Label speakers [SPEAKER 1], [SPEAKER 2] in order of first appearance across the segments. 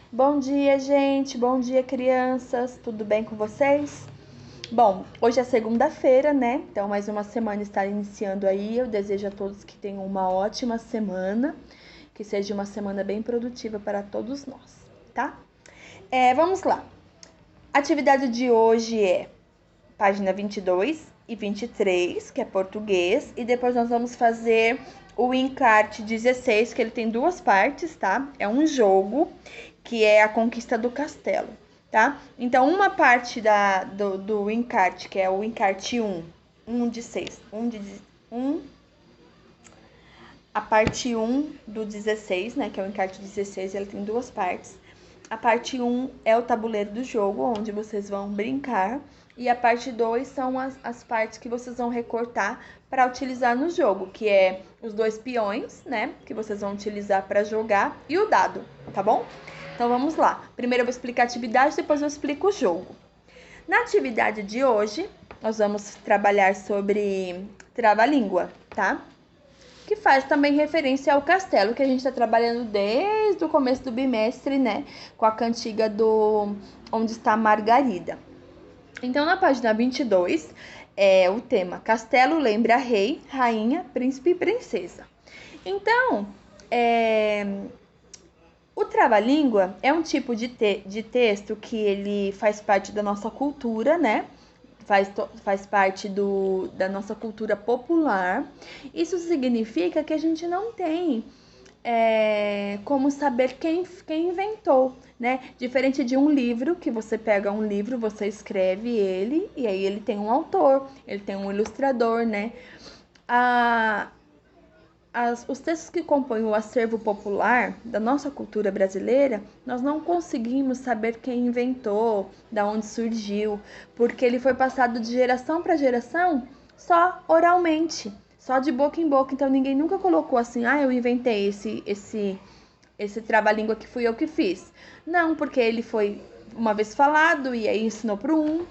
[SPEAKER 1] Bom dia, gente. Bom dia, crianças. Tudo bem com vocês? Bom, hoje é segunda-feira, né? Então, mais uma semana está iniciando aí. Eu desejo a todos que tenham uma ótima semana, que seja uma semana bem produtiva para todos nós, tá? Vamos lá. A atividade de hoje é página 22 e 23, que é português, e depois nós vamos fazer o encarte 16, que ele tem duas partes, tá? É um jogo, que é a conquista do castelo, tá? Então, uma parte do encarte, que é o encarte 1 de 6, a parte 1 do 16, né, que é o encarte 16, ele tem duas partes. A parte 1 é o tabuleiro do jogo, onde vocês vão brincar. E a parte 2 são as partes que vocês vão recortar para utilizar no jogo, que é os dois peões, né, que vocês vão utilizar para jogar, e o dado, tá bom? Então vamos lá. Primeiro eu vou explicar a atividade, depois eu explico o jogo. Na atividade de hoje, nós vamos trabalhar sobre trava-língua, tá? Que faz também referência ao castelo, que a gente está trabalhando desde o começo do bimestre, né? Com a cantiga do Onde está a Margarida. Então, na página 22, é o tema Castelo lembra rei, rainha, príncipe e princesa. Então, o trava-língua é um tipo de texto que ele faz parte da nossa cultura, né? Faz parte da nossa cultura popular. Isso significa que a gente não tem como saber quem inventou, né? Diferente de um livro, que você pega um livro, você escreve ele, e aí ele tem um autor, ele tem um ilustrador, né? Os textos que compõem o acervo popular da nossa cultura brasileira, nós não conseguimos saber quem inventou, da onde surgiu, porque ele foi passado de geração para geração só oralmente, só de boca em boca. Então ninguém nunca colocou assim, eu inventei esse trava-língua que fui eu que fiz. Não, porque ele foi uma vez falado e aí ensinou para um,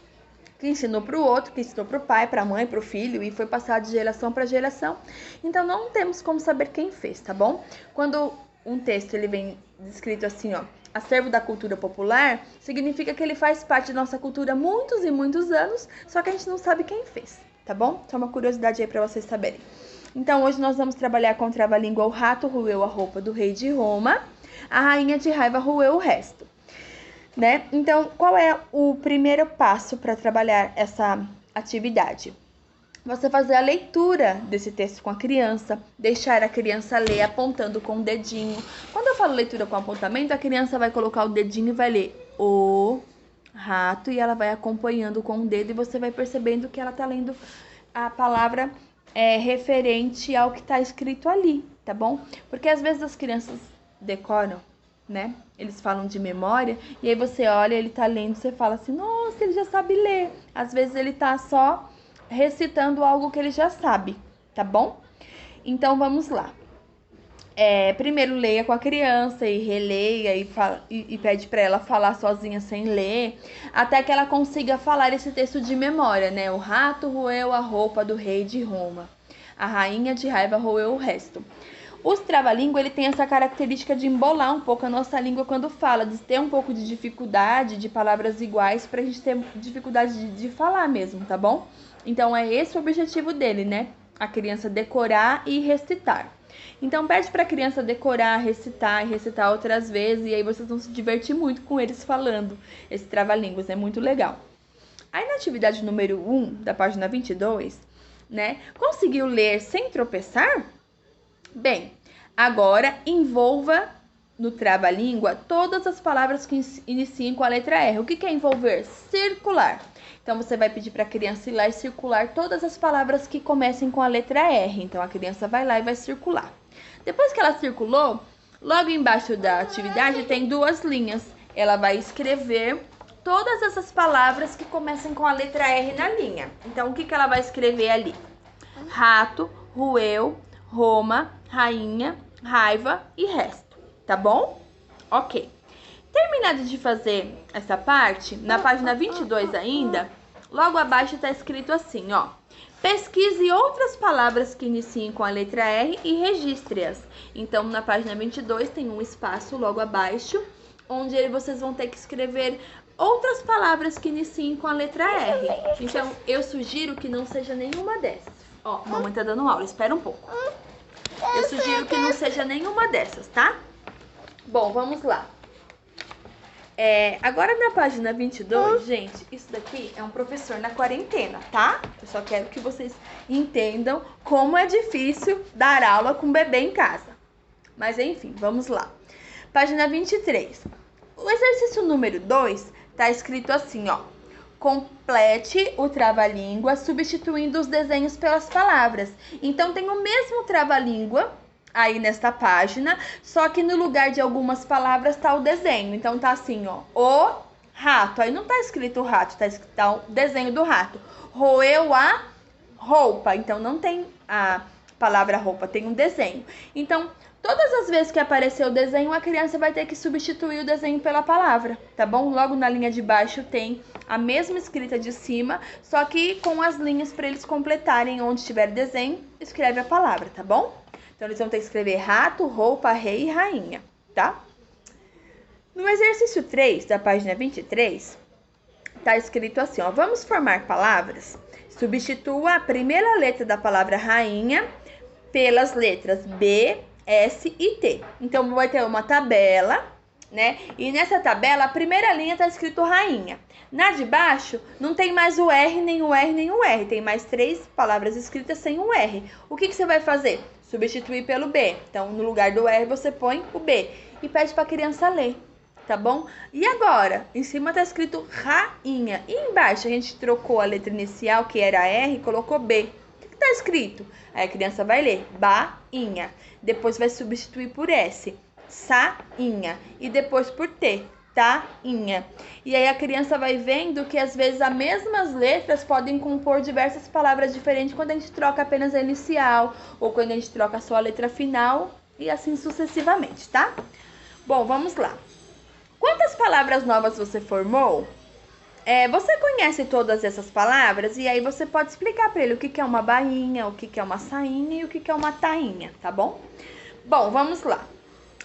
[SPEAKER 1] que ensinou para o outro, que ensinou para o pai, para a mãe, para o filho, e foi passado de geração para geração. Então não temos como saber quem fez, tá bom? Quando um texto ele vem descrito assim, ó, acervo da cultura popular, significa que ele faz parte da nossa cultura há muitos e muitos anos, só que a gente não sabe quem fez, tá bom? Só uma curiosidade aí para vocês saberem. Então hoje nós vamos trabalhar com trava-língua. O rato roeu a roupa do rei de Roma, a rainha de raiva roeu o resto. Né? Então, qual é o primeiro passo para trabalhar essa atividade? Você fazer a leitura desse texto com a criança, deixar a criança ler apontando com o dedinho. Quando eu falo leitura com apontamento, a criança vai colocar o dedinho e vai ler o rato, e ela vai acompanhando com o dedo, e você vai percebendo que ela está lendo a palavra referente ao que está escrito ali, tá bom? Porque às vezes as crianças decoram, né? Eles falam de memória, e aí você olha, ele tá lendo, você fala assim, nossa, ele já sabe ler. Às vezes ele tá só recitando algo que ele já sabe, tá bom? Então vamos lá. Primeiro leia com a criança e releia e pede para ela falar sozinha sem ler, até que ela consiga falar esse texto de memória, né? O rato roeu a roupa do rei de Roma, a rainha de raiva roeu o resto. Os trava-língua, ele tem essa característica de embolar um pouco a nossa língua quando fala, de ter um pouco de dificuldade de palavras iguais, pra gente ter dificuldade de falar mesmo, tá bom? Então é esse o objetivo dele, né? A criança decorar e recitar. Então pede pra criança decorar, recitar e recitar outras vezes, e aí vocês vão se divertir muito com eles falando esse trava-línguas, é muito legal. Aí na atividade número 1, da página 22, né? Conseguiu ler sem tropeçar? Bem, agora envolva no trava-língua todas as palavras que iniciem com a letra R. O que é envolver? Circular. Então, você vai pedir para a criança ir lá e circular todas as palavras que comecem com a letra R. Então, a criança vai lá e vai circular. Depois que ela circulou, logo embaixo da atividade tem duas linhas. Ela vai escrever todas essas palavras que comecem com a letra R na linha. Então, o que ela vai escrever ali? Rato, roeu, Roma, rainha, raiva e resto, tá bom? Ok. Terminado de fazer essa parte, na página 22 ainda, logo abaixo tá escrito assim, ó. Pesquise outras palavras que iniciem com a letra R e registre-as. Então, na página 22 tem um espaço logo abaixo, onde vocês vão ter que escrever outras palavras que iniciem com a letra R. Então, eu sugiro que não seja nenhuma dessas. Ó, mamãe tá dando aula, espera um pouco. Eu sugiro que não seja nenhuma dessas, tá? Bom, vamos lá. Agora na página 22, gente, isso daqui é um professor na quarentena, tá? Eu só quero que vocês entendam como é difícil dar aula com bebê em casa. Mas enfim, vamos lá. Página 23. O exercício número 2 tá escrito assim, ó. Complete o trava-língua substituindo os desenhos pelas palavras. Então tem o mesmo trava-língua aí nesta página, só que no lugar de algumas palavras tá o desenho. Então tá assim, ó, o rato. Aí não tá escrito o rato, tá escrito o desenho do rato. Roeu a roupa. Então não tem a palavra roupa, tem um desenho. Então, todas as vezes que aparecer o desenho, a criança vai ter que substituir o desenho pela palavra, tá bom? Logo na linha de baixo tem a mesma escrita de cima, só que com as linhas para eles completarem. Onde tiver desenho, escreve a palavra, tá bom? Então, eles vão ter que escrever rato, roupa, rei e rainha, tá? No exercício 3, da página 23, tá escrito assim, ó. Vamos formar palavras? Substitua a primeira letra da palavra rainha pelas letras B, S e T. Então, vai ter uma tabela, né? E nessa tabela, a primeira linha tá escrito rainha. Na de baixo, não tem mais o R, nem o R, nem o R. Tem mais 3 palavras escritas sem o R. O que você vai fazer? Substituir pelo B. Então, no lugar do R, você põe o B. E pede para a criança ler, tá bom? E agora, em cima tá escrito rainha. E embaixo, a gente trocou a letra inicial, que era R, e colocou B. O que tá escrito? Aí a criança vai ler bainha. Depois vai substituir por S, sainha. E depois por T, tainha. E aí a criança vai vendo que às vezes as mesmas letras podem compor diversas palavras diferentes quando a gente troca apenas a inicial ou quando a gente troca só a letra final e assim sucessivamente, tá? Bom, vamos lá. Quantas palavras novas você formou? Você conhece todas essas palavras e aí você pode explicar para ele o que é uma bainha, o que é uma sainha e o que é uma tainha, tá bom? Bom, vamos lá.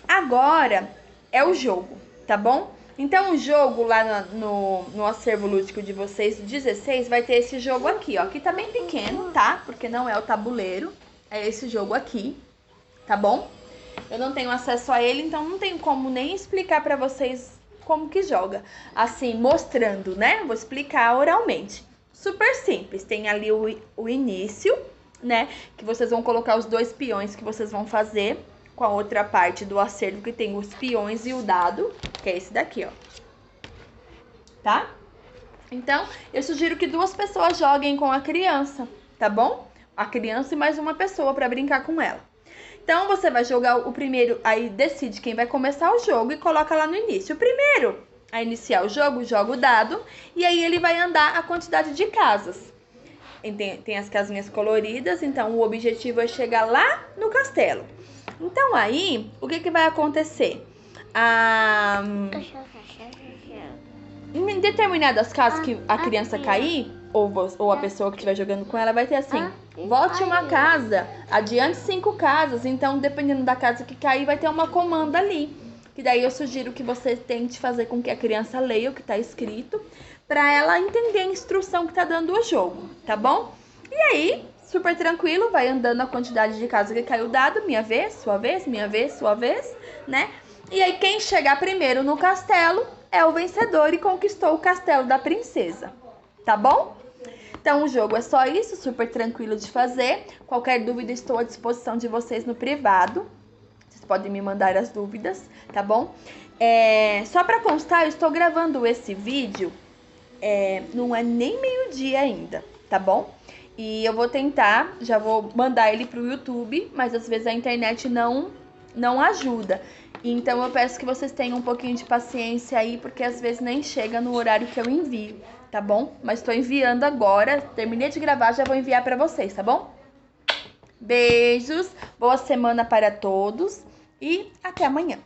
[SPEAKER 1] Agora é o jogo, tá bom? Então, o jogo lá no acervo lúdico de vocês, 16, vai ter esse jogo aqui, ó. Aqui tá bem pequeno, tá? Porque não é o tabuleiro, é esse jogo aqui, tá bom? Eu não tenho acesso a ele, então não tenho como nem explicar pra vocês como que joga. Assim, mostrando, né? Vou explicar oralmente. Super simples, tem ali o início, né? Que vocês vão colocar os 2 peões que vocês vão fazer com a outra parte do acervo que tem os peões e o dado, que é esse daqui, ó. Tá? Então, eu sugiro que 2 pessoas joguem com a criança, tá bom? A criança e mais uma pessoa para brincar com ela. Então, você vai jogar o primeiro, aí decide quem vai começar o jogo e coloca lá no início. O primeiro a iniciar o jogo, joga o dado e aí ele vai andar a quantidade de casas. Tem as casinhas coloridas, então o objetivo é chegar lá no castelo. Então, aí, o que vai acontecer? Em determinadas casas que a criança cair, ou a pessoa que estiver jogando com ela, vai ter assim, volte uma casa, adiante 5 casas. Então, dependendo da casa que cair, vai ter uma comanda ali. Que daí eu sugiro que você tente fazer com que a criança leia o que está escrito, para ela entender a instrução que está dando o jogo, tá bom? E aí, super tranquilo, vai andando a quantidade de casas que caiu o dado, minha vez, sua vez, minha vez, sua vez, né? E aí, quem chegar primeiro no castelo é o vencedor e conquistou o castelo da princesa, tá bom? Então, o jogo é só isso, super tranquilo de fazer. Qualquer dúvida, estou à disposição de vocês no privado. Vocês podem me mandar as dúvidas, tá bom? Só para constar, eu estou gravando esse vídeo, não é nem meio-dia ainda, tá bom? E eu vou tentar, já vou mandar ele pro YouTube, mas às vezes a internet não ajuda. Então, eu peço que vocês tenham um pouquinho de paciência aí, porque às vezes nem chega no horário que eu envio, tá bom? Mas estou enviando agora, terminei de gravar, já vou enviar para vocês, tá bom? Beijos, boa semana para todos e até amanhã.